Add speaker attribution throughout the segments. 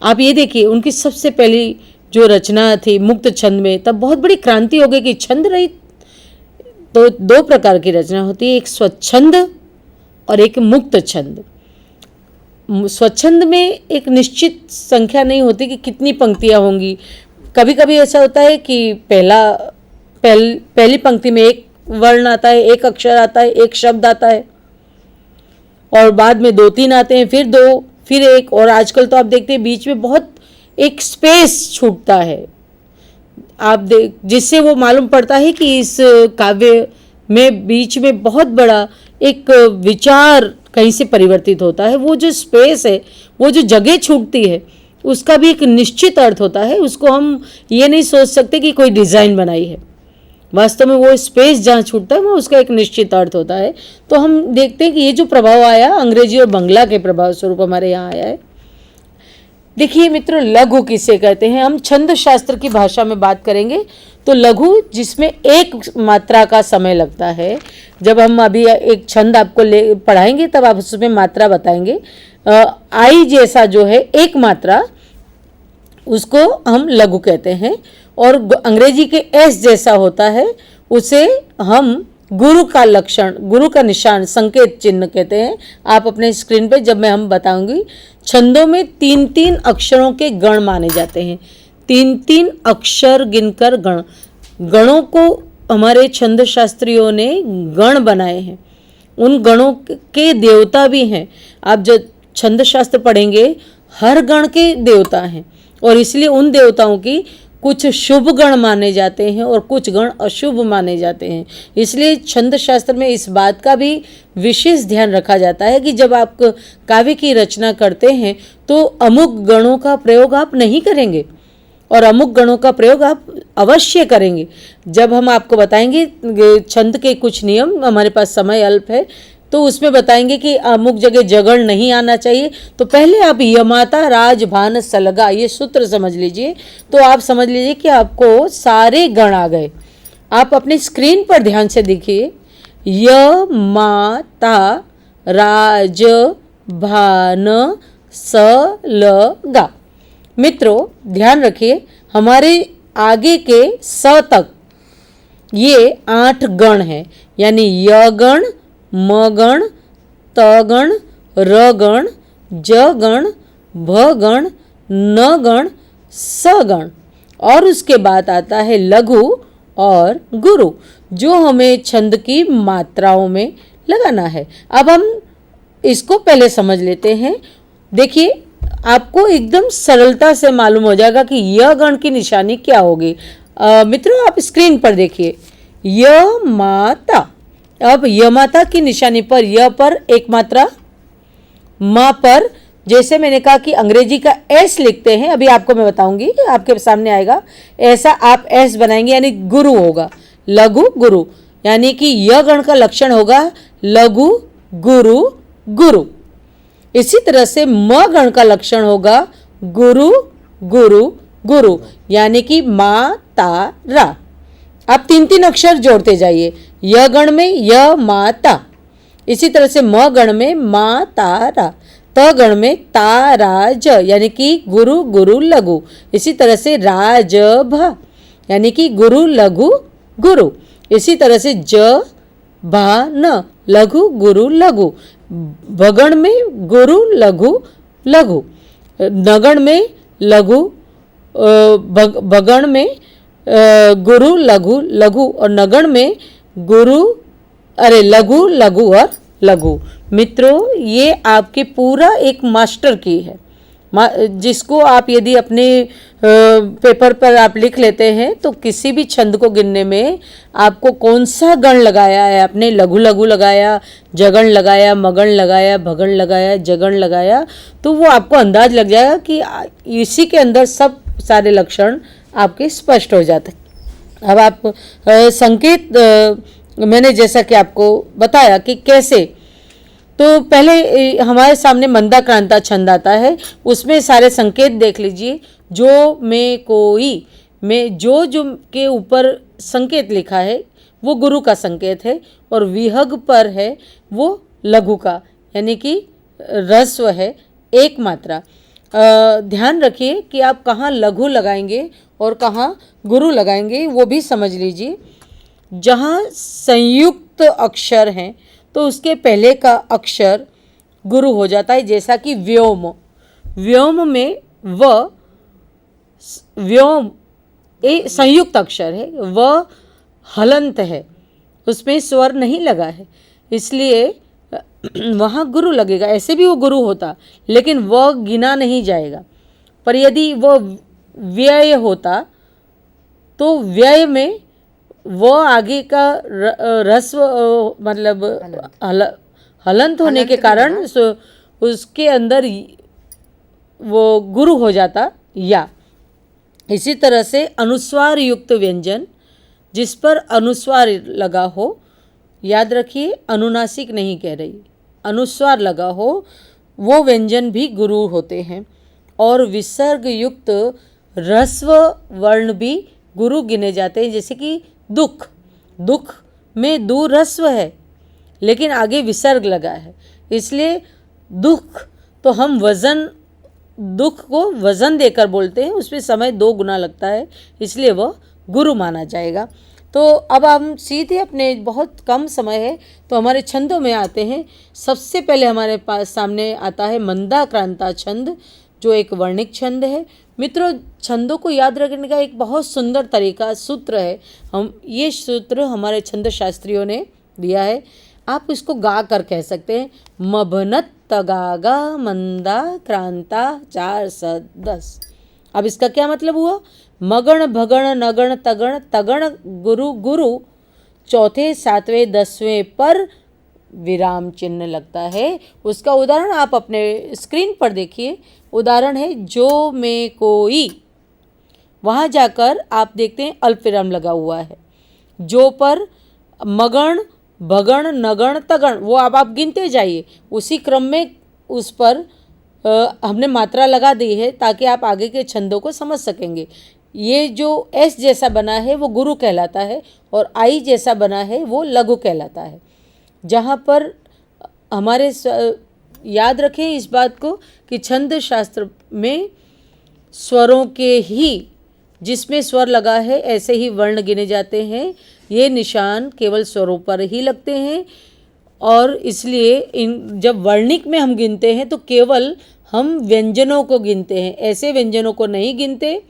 Speaker 1: आप ये देखिए उनकी सबसे पहली जो रचना थी मुक्त छंद में, तब बहुत बड़ी क्रांति हो गई कि छंद रहित। तो दो प्रकार की रचना होती है, एक स्वच्छंद और एक मुक्त छंद। स्वच्छंद में एक निश्चित संख्या नहीं होती कि कितनी पंक्तियाँ होंगी। कभी कभी ऐसा होता है कि पहली पंक्ति में एक वर्ण आता है, एक अक्षर आता है, एक शब्द आता है, और बाद में 2-3 आते हैं, फिर 2, फिर 1, और आजकल तो आप देखते हैं बीच में बहुत एक स्पेस छूटता है। आप जिससे वो मालूम पड़ता है कि इस काव्य में बीच में बहुत बड़ा एक विचार कहीं से परिवर्तित होता है। वो जो स्पेस है, वो जो जगह छूटती है, उसका भी एक निश्चित अर्थ होता है। उसको हम ये नहीं सोच सकते कि कोई डिज़ाइन बनाई है। वास्तव में वो स्पेस जहाँ छूटता है वो उसका एक निश्चित अर्थ होता है। तो हम देखते हैं कि ये जो प्रभाव आया अंग्रेजी और बंगला के प्रभाव स्वरूप हमारे यहाँ आया है। देखिए मित्रों, लघु किसे कहते हैं? हम छंद शास्त्र की भाषा में बात करेंगे तो लघु जिसमें एक मात्रा का समय लगता है। जब हम अभी एक छंद आपको पढ़ाएंगे तब आप उसमें मात्रा बताएंगे। आई जैसा जो है एक मात्रा, उसको हम लघु कहते हैं। और अंग्रेजी के एस जैसा होता है उसे हम गुरु का लक्षण, गुरु का निशान, संकेत चिन्ह कहते हैं। आप अपने स्क्रीन पे जब मैं हम बताऊंगी, छंदों में 3-3 अक्षरों के गण माने जाते हैं। 3-3 अक्षर गिनकर गण, गणों को हमारे छंद शास्त्रियों ने गण बनाए हैं। उन गणों के देवता भी हैं। आप जब छंद शास्त्र पढ़ेंगे हर गण के देवता हैं, और इसलिए उन देवताओं की कुछ शुभ गण माने जाते हैं और कुछ गण अशुभ माने जाते हैं। इसलिए छंद शास्त्र में इस बात का भी विशेष ध्यान रखा जाता है कि जब आप काव्य की रचना करते हैं तो अमुक गणों का प्रयोग आप नहीं करेंगे और अमुक गणों का प्रयोग आप अवश्य करेंगे। जब हम आपको बताएंगे छंद के कुछ नियम, हमारे पास समय अल्प है, तो उसमें बताएंगे कि अमुक जगह जगण नहीं आना चाहिए। तो पहले आप यमाता राज भान सलगा ये सूत्र समझ लीजिए, तो आप समझ लीजिए कि आपको सारे गण आ गए। आप अपनी स्क्रीन पर ध्यान से देखिए, यमाता राज भान सलगा। मित्रों ध्यान रखिए, हमारे आगे के स तक ये 8 गण हैं, यानी य गण, म गण, त गण, र गण, ज गण, भ गण, न गण, स गण। और उसके बाद आता है लघु और गुरु, जो हमें छंद की मात्राओं में लगाना है। अब हम इसको पहले समझ लेते हैं। देखिए, आपको एकदम सरलता से मालूम हो जाएगा कि य गण की निशानी क्या होगी। मित्रों, आप स्क्रीन पर देखिए, य माता। अब यमाता की निशानी पर य पर एक मात्रा, म पर जैसे मैंने कहा कि अंग्रेजी का एस लिखते हैं, अभी आपको मैं बताऊंगी, आपके सामने आएगा, ऐसा आप एस बनाएंगे, यानी गुरु होगा, लघु गुरु, यानी कि य गण का लक्षण होगा लघु गुरु गुरु। इसी तरह से म गण का लक्षण होगा गुरु गुरु गुरु, यानी कि मा ता रा। आप 3-3 अक्षर जोड़ते जाइए, य गण में य माता, इसी तरह से म गण में मा ता रा, त गण में ता रा ज, यानी कि गुरु गुरु लघु, इसी तरह से राज भ, यानी कि गुरु लघु गुरु, इसी तरह से ज भा न, लघु गुरु लघु, भगण में गुरु लघु लघु, नगण में लघु, भगण में गुरु लघु लघु, और नगण में लघु लघु और लघु। मित्रों, ये आपके पूरा एक मास्टर की है, जिसको आप यदि अपने पेपर पर आप लिख लेते हैं तो किसी भी छंद को गिनने में आपको कौन सा गण लगाया है, आपने लघु लघु लगाया, जगण लगाया, मगण लगाया, भगण लगाया, जगण लगाया, तो वो आपको अंदाज लग जाएगा कि इसी के अंदर सब सारे लक्षण आपके स्पष्ट हो जाते हैं। अब आप संकेत, मैंने जैसा कि आपको बताया कि कैसे, तो पहले हमारे सामने मंदा क्रांता छंद आता है, उसमें सारे संकेत देख लीजिए। जो में कोई में जो के ऊपर संकेत लिखा है वो गुरु का संकेत है, और विहग पर है वो लघु का, यानी कि रस्व है, एक मात्रा। ध्यान रखिए कि आप कहाँ लघु लगाएंगे और कहाँ गुरु लगाएंगे, वो भी समझ लीजिए। जहाँ संयुक्त अक्षर हैं तो उसके पहले का अक्षर गुरु हो जाता है, जैसा कि व्योम। व्योम में व्योम एक संयुक्त अक्षर है, हलंत है, उसमें स्वर नहीं लगा है, इसलिए वहाँ गुरु लगेगा। ऐसे भी वो गुरु होता, लेकिन वह गिना नहीं जाएगा। पर यदि वह व्यय होता तो व्यय में वो आगे का रस्व मतलब हलंत होने के कारण उसके अंदर वो गुरु हो जाता या। इसी तरह से अनुस्वार युक्त व्यंजन जिस पर अनुस्वार लगा हो, याद रखिए अनुनासिक नहीं कह रही, अनुस्वार लगा हो, वो व्यंजन भी गुरु होते हैं। और विसर्ग युक्त ह्रस्व वर्ण भी गुरु गिने जाते हैं, जैसे कि दुख। दुख में दू ह्रस्व है लेकिन आगे विसर्ग लगा है, इसलिए दुख तो हम वजन, दुख को वजन देकर बोलते हैं, उसमें समय 2 गुना लगता है, इसलिए वह गुरु माना जाएगा। तो अब हम सीधे अपने, बहुत कम समय है तो हमारे छंदों में आते हैं। सबसे पहले हमारे पास सामने आता है मंदाक्रांता छंद, जो एक वर्णिक छंद है। मित्रों, छंदों को याद रखने का एक बहुत सुंदर तरीका सूत्र है। ये सूत्र हमारे छंद शास्त्रियों ने दिया है। आप इसको गा कर कह सकते हैं, मभनत तगागा मंदा क्रांता 4 7 10। अब इसका क्या मतलब हुआ? मगण भगण नगण तगण, तगण गुरु गुरु, चौथे 7वें 10वें पर विराम चिन्ह लगता है। उसका उदाहरण आप अपने स्क्रीन पर देखिए। उदाहरण है जो में कोई, वहाँ जाकर आप देखते हैं अल्प विराम लगा हुआ है। जो पर मगण भगण नगण तगण, वो अब आप गिनते जाइए, उसी क्रम में उस पर हमने मात्रा लगा दी है ताकि आप आगे के छंदों को समझ सकेंगे। ये जो एस जैसा बना है वो गुरु कहलाता है और आई जैसा बना है वो लघु कहलाता है। जहाँ पर हमारे याद रखें इस बात को कि छंद शास्त्र में स्वरों के ही, जिसमें स्वर लगा है ऐसे ही वर्ण गिने जाते हैं। ये निशान केवल स्वरों पर ही लगते हैं और इसलिए जब वर्णिक में हम गिनते हैं तो केवल हम व्यंजनों को गिनते हैं, ऐसे व्यंजनों को नहीं गिनते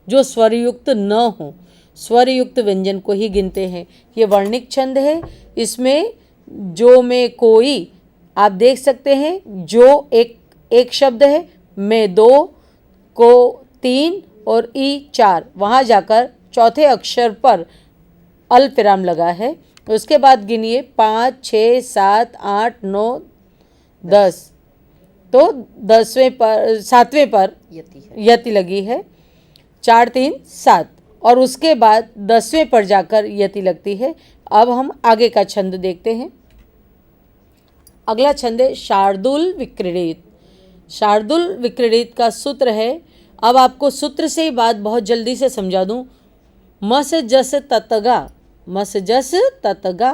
Speaker 1: जो स्वरयुक्त न हो, स्वरयुक्त व्यंजन को ही गिनते हैं। ये वर्णिक छंद है। इसमें जो में कोई आप देख सकते हैं, जो एक शब्द है, में 2, को 3 और ई 4, वहाँ जाकर चौथे अक्षर पर अल्प विराम लगा है। उसके बाद गिनिए 5 6 7 8 9 10, तो 7वें पर यति लगी है, 4 3 7, और उसके बाद 10वें पर जाकर यति लगती है। अब हम आगे का छंद देखते हैं। अगला छंद है शार्दुल विक्रीडित। शार्दुल विक्रीडित का सूत्र है, अब आपको सूत्र से ही बात बहुत जल्दी से समझा दूं। मस जस ततगा, मस जस ततगा।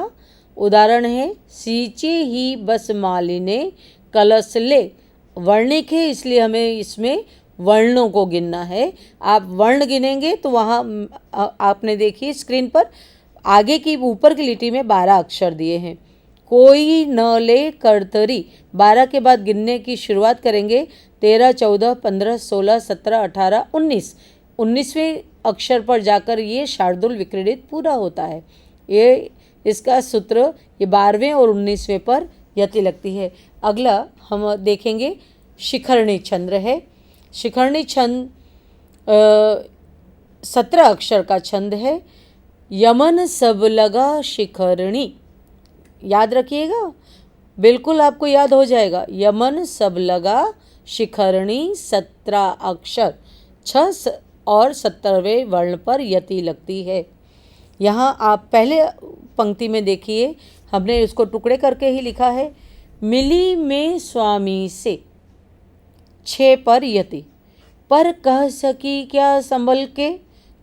Speaker 1: उदाहरण है सींचे ही बस मालिने कलश ले। वर्णिक है इसलिए हमें इसमें वर्णों को गिनना है। आप वर्ण गिनेंगे तो वहाँ आपने देखिए स्क्रीन पर आगे की ऊपर की लिटी में 12 अक्षर दिए हैं। कोई न ले करतरी, 12 के बाद गिनने की शुरुआत करेंगे। 13 14 15 16 17 18 19, 19वें अक्षर पर जाकर ये शार्दुल विक्रीडित पूरा होता है। ये इसका सूत्र ये 12वें और 19वें पर यति लगती है। अगला हम देखेंगे शिखरणी छंद है। शिखरणी छंद 17 अक्षर का छंद है। यमन सब लगा शिखरणी, याद रखिएगा, बिल्कुल आपको याद हो जाएगा। यमन सब लगा शिखरणी, 17 अक्षर, 6 और 17वें वर्ण पर यति लगती है। यहाँ आप पहले पंक्ति में देखिए, हमने इसको टुकड़े करके ही लिखा है। मिली में स्वामी से, 6 पर यति, पर कह सकी क्या संभल के,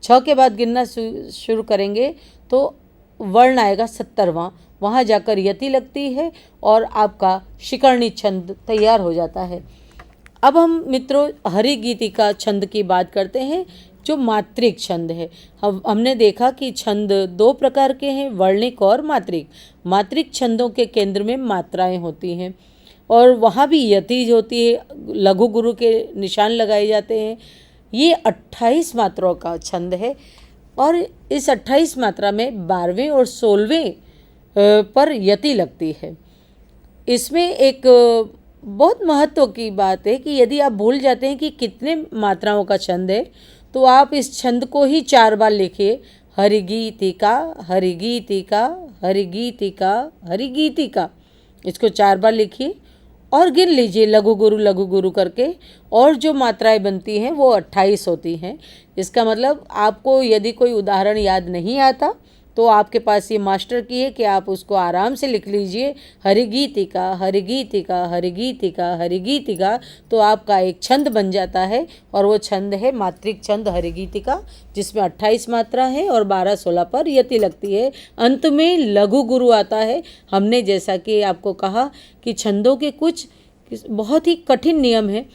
Speaker 1: 6 के बाद गिनना शुरू करेंगे तो वर्ण आएगा 17वां, वहाँ जाकर यति लगती है और आपका शिखरणी छंद तैयार हो जाता है। अब हम मित्रों हरि गीतिका छंद की बात करते हैं, जो मात्रिक छंद है। हमने देखा कि छंद दो प्रकार के हैं, वर्णिक और मात्रिक। मात्रिक छंदों के केंद्र में मात्राएं होती हैं और वहाँ भी यति होती है, लघु गुरु के निशान लगाए जाते हैं। ये 28 मात्राओं का छंद है और इस 28 मात्रा में 12वें और 16वें पर यति लगती है। इसमें एक बहुत महत्व की बात है कि यदि आप भूल जाते हैं कि कितने मात्राओं का छंद है, तो आप इस छंद को ही 4 बार लिखिए, हरिगीतिका हरिगीतिका हरिगीतिका हरिगीतिका। इसको 4 बार लिखिए और गिन लीजिए लघु गुरु करके, और जो मात्राएं बनती हैं वो 28 होती हैं। इसका मतलब आपको यदि कोई उदाहरण याद नहीं आता तो आपके पास ये मास्टर की है कि आप उसको आराम से लिख लीजिए, हरिगीतिका हरिगीतिका हरिगीतिका हरिगीतिका। तो आपका एक छंद बन जाता है और वो छंद है मात्रिक छंद हरिगीतिका, जिसमें 28 मात्रा है और 12-16 पर यति लगती है। अंत में लघु गुरु आता है। हमने जैसा कि आपको कहा कि छंदों के कुछ बहुत ही कठिन नियम है।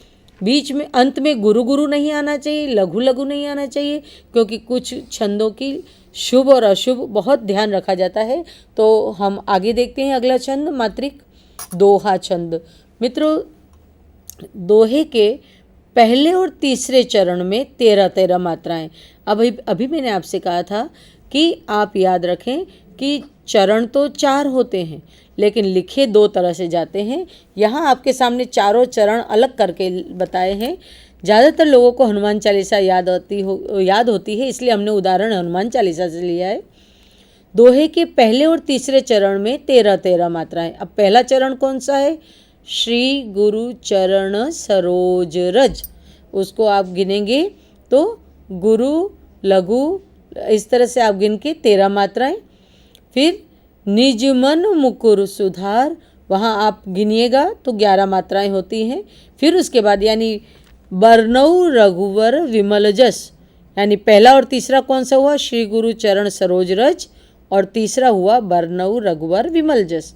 Speaker 1: बीच में अंत में गुरु नहीं आना चाहिए, लघु नहीं आना चाहिए, क्योंकि कुछ छंदों की शुभ और अशुभ बहुत ध्यान रखा जाता है। तो हम आगे देखते हैं अगला छंद मात्रिक दोहा छंद। मित्रों, दोहे के पहले और तीसरे चरण में 13 मात्राएं। अभी मैंने आपसे कहा था कि आप याद रखें कि चरण तो 4 होते हैं लेकिन लिखे 2 तरह से जाते हैं। यहाँ आपके सामने चारों चरण अलग करके बताए हैं। ज़्यादातर लोगों को हनुमान चालीसा याद होती है, इसलिए हमने उदाहरण हनुमान चालीसा से लिया है। दोहे के पहले और तीसरे चरण में 13 मात्राएं। अब पहला चरण कौन सा है? श्री गुरु चरण सरोज रज। उसको आप गिनेंगे तो गुरु लघु इस तरह से आप गिन के 13 मात्राएं। फिर निज मन मुकुर सुधार, वहाँ आप गिनिएगा तो 11 मात्राएं होती हैं। फिर उसके बाद यानी बरनऊ रघुवर विमल जस, यानी पहला और तीसरा कौन सा हुआ? श्री गुरु चरण सरोज रज, और तीसरा हुआ बरनऊ रघुवर विमल जस,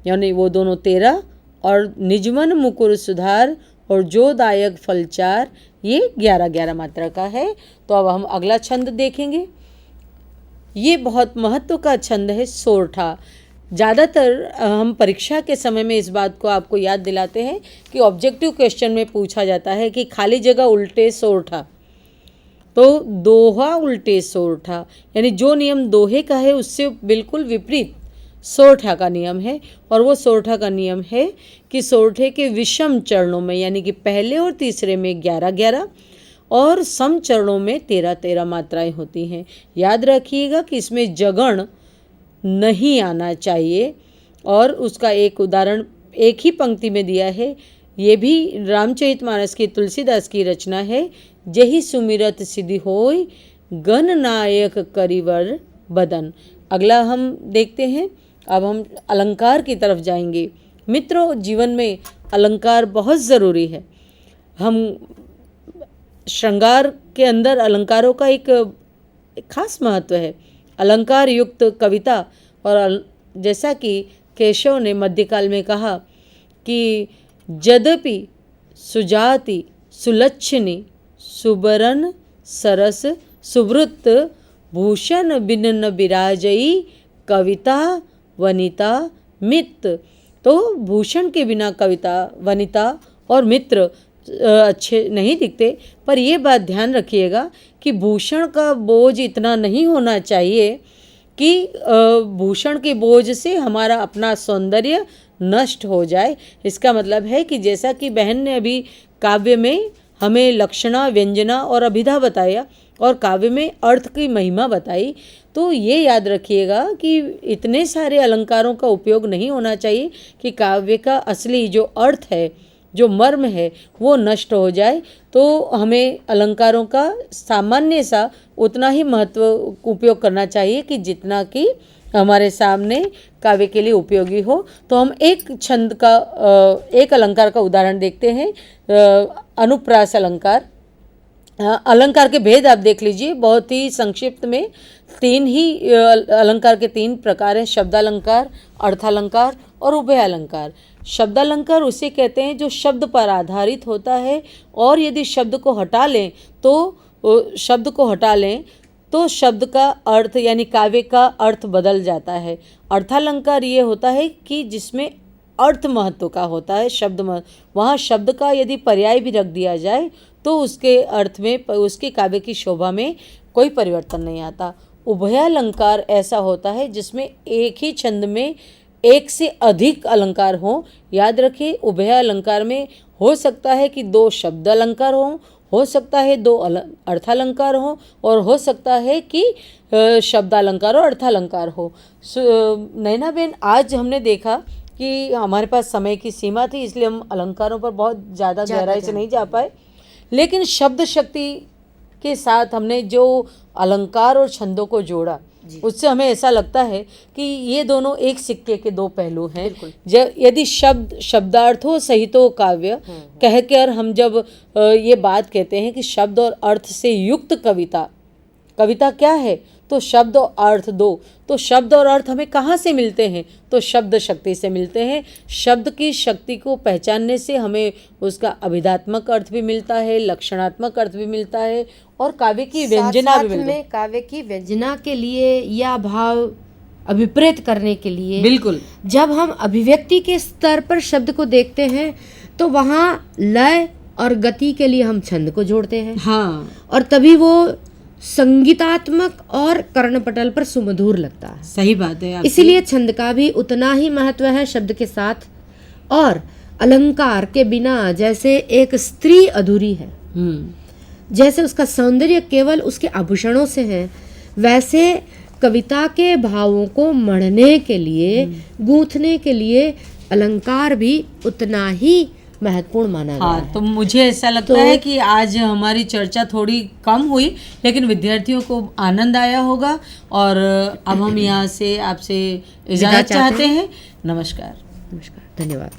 Speaker 1: यानी वो दोनों 13। और निजमन मुकुर सुधार और जो दायक फलचार, ये 11 मात्रा का है। तो अब हम अगला छंद देखेंगे। ये बहुत महत्व का छंद है सोरठा। ज़्यादातर हम परीक्षा के समय में इस बात को आपको याद दिलाते हैं कि ऑब्जेक्टिव क्वेश्चन में पूछा जाता है कि खाली जगह उल्टे सोरठा। तो दोहा उल्टे सोरठा, यानी जो नियम दोहे का है उससे बिल्कुल विपरीत सोरठा का नियम है। और वो सोरठा का नियम है कि सोरठे के विषम चरणों में, यानी कि पहले और तीसरे में 11 और सम चरणों में 13 मात्राएं होती हैं। याद रखिएगा कि इसमें जगण नहीं आना चाहिए। और उसका एक उदाहरण एक ही पंक्ति में दिया है। ये भी रामचरितमानस की तुलसीदास की रचना है। जही सुमिरत सिद्धि होय गण नायक करिवर बदन। अगला हम देखते हैं। अब हम अलंकार की तरफ जाएंगे। मित्रों, जीवन में अलंकार बहुत ज़रूरी है। हम श्रृंगार के अंदर अलंकारों का एक खास महत्व है। अलंकार युक्त कविता, और जैसा कि केशव ने मध्यकाल में कहा कि यद्यपि सुजाति सुलक्षणी सुबरन सरस सुवृत्त भूषण बिन्न विराजई कविता वनिता मित्र। तो भूषण के बिना कविता वनिता और मित्र अच्छे नहीं दिखते। पर ये बात ध्यान रखिएगा कि भूषण का बोझ इतना नहीं होना चाहिए कि भूषण के बोझ से हमारा अपना सौंदर्य नष्ट हो जाए। इसका मतलब है कि जैसा कि बहन ने अभी काव्य में हमें लक्षणा व्यंजना और अभिधा बताया और काव्य में अर्थ की महिमा बताई, तो ये याद रखिएगा कि इतने सारे अलंकारों का उपयोग नहीं होना चाहिए कि काव्य का असली जो अर्थ है, जो मर्म है, वो नष्ट हो जाए। तो हमें अलंकारों का सामान्य सा उतना ही महत्व उपयोग करना चाहिए कि जितना कि हमारे सामने काव्य के लिए उपयोगी हो। तो हम एक छंद का एक अलंकार का उदाहरण देखते हैं। अनुप्रास अलंकार। अलंकार के भेद आप देख लीजिए बहुत ही संक्षिप्त में। 3 ही अलंकार के 3 प्रकार हैं, शब्दालंकार, अर्थालंकार और उभय अलंकार। शब्दालंकार उसे कहते हैं जो शब्द पर आधारित होता है, और यदि शब्द को हटा लें तो शब्द का अर्थ यानी काव्य का अर्थ बदल जाता है। अर्थालंकार ये होता है कि जिसमें अर्थ महत्व का होता है, वहाँ शब्द का यदि पर्याय भी रख दिया जाए तो उसके अर्थ में, उसके काव्य की शोभा में कोई परिवर्तन नहीं आता। उभयालंकार ऐसा होता है जिसमें एक ही छंद में एक से अधिक अलंकार हों। याद रखिए, उभयालंकार में हो सकता है कि 2 शब्द अलंकार हों, हो सकता है 2 अर्थालंकार हो, और हो सकता है कि शब्दालंकार और अर्थालंकार हो। नैना बेन, आज हमने देखा कि हमारे पास समय की सीमा थी, इसलिए हम अलंकारों पर बहुत ज़्यादा गहराई से नहीं जा पाए, लेकिन शब्द शक्ति के साथ हमने जो अलंकार और छंदों को जोड़ा, उससे हमें ऐसा लगता है कि ये दोनों एक सिक्के के 2 पहलू हैं। यदि शब्दार्थ हो सहित हो काव्य कहकर हम जब ये बात कहते हैं कि शब्द और अर्थ से युक्त कविता क्या है, तो शब्द और अर्थ 2। तो शब्द और अर्थ हमें कहाँ से मिलते हैं, तो शब्द शक्ति से मिलते हैं। शब्द की शक्ति को पहचानने से हमें उसका अभिधात्मक अर्थ भी मिलता है, लक्षणात्मक अर्थ भी मिलता है, और काव्य की व्यंजना भी मिलती है।
Speaker 2: काव्य की व्यंजना के लिए या भाव अभिप्रेत करने के लिए,
Speaker 1: बिल्कुल,
Speaker 2: जब हम अभिव्यक्ति के स्तर पर शब्द को देखते हैं तो वहाँ लय और गति के लिए हम छंद को जोड़ते हैं।
Speaker 1: हाँ,
Speaker 2: और तभी वो संगीतात्मक और कर्णपटल पर सुमधुर लगता है।
Speaker 1: सही बात है।
Speaker 2: इसीलिए छंद का भी उतना ही महत्व है शब्द के साथ। और अलंकार के बिना जैसे एक स्त्री अधूरी है, जैसे उसका सौंदर्य केवल उसके आभूषणों से है, वैसे कविता के भावों को मढ़ने के लिए, गूंथने के लिए अलंकार भी उतना ही महत्वपूर्ण माना गया है।
Speaker 1: तो मुझे ऐसा लगता है कि आज हमारी चर्चा थोड़ी कम हुई, लेकिन विद्यार्थियों को आनंद आया होगा, और अब हम यहाँ से आपसे इजाज़त चाहते हैं। नमस्कार।
Speaker 2: नमस्कार, धन्यवाद।